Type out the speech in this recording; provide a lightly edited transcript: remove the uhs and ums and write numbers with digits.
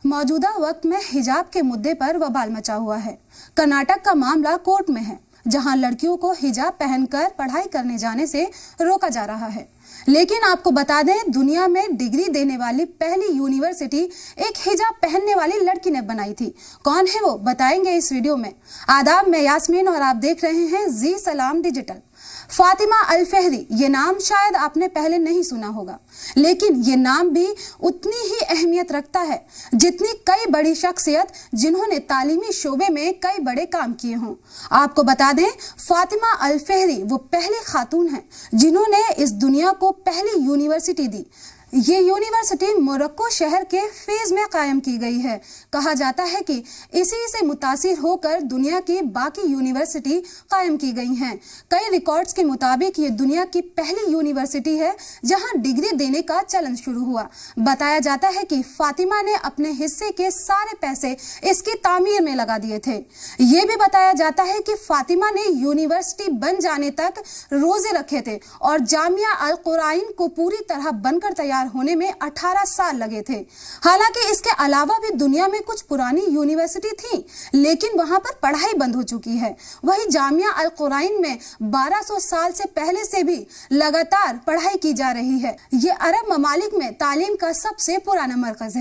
मौजूदा वक्त में हिजाब के मुद्दे पर बवाल मचा हुआ है। कर्नाटक का मामला कोर्ट में है, जहां लड़कियों को हिजाब पहनकर पढ़ाई करने जाने से रोका जा रहा है। लेकिन आपको बता दें, दुनिया में डिग्री देने वाली पहली यूनिवर्सिटी एक हिजाब पहनने वाली लड़की ने बनाई थी। कौन है वो, बताएंगे इस वीडियो में। आदाब, मैं यास्मीन और आप देख रहे हैं जी सलाम डिजिटल। फातिमा अल फहरी, ये नाम शायद आपने पहले नहीं सुना होगा, लेकिन ये नाम भी उतनी ही अहमियत रखता है जितनी कई बड़ी शख्सियत जिन्होंने तालीमी शोबे में कई बड़े काम किए हों। आपको बता दें, फातिमा अल फहरी वो पहली खातून हैं जिन्होंने इस दुनिया को पहली यूनिवर्सिटी दी। ये यूनिवर्सिटी मोरक्को शहर के फेज में कायम की गई है। कहा जाता है कि इसी से मुतासिर होकर दुनिया की बाकी यूनिवर्सिटी कायम की गई हैं। कई रिकॉर्ड्स के मुताबिक ये दुनिया की पहली यूनिवर्सिटी है जहां डिग्री देने का चलन शुरू हुआ। बताया जाता है कि फातिमा ने अपने हिस्से के सारे पैसे इसकी तामीर में लगा दिए थे। ये भी बताया जाता है कि फातिमा ने यूनिवर्सिटी बन जाने तक रोजे रखे थे और जामिया अल कुरआन को पूरी तरह बनकर तैयार होने में 18 साल लगे थे। हालांकि इसके अलावा भी दुनिया में कुछ पुरानी यूनिवर्सिटी थी, लेकिन वहां पर पढ़ाई बंद हो चुकी है। वहीं जामिया अल कुरआन में 1200 साल से पहले से भी लगातार पढ़ाई की जा रही है। ये अरब ममालिक में तालीम का सबसे पुराना मरकज है।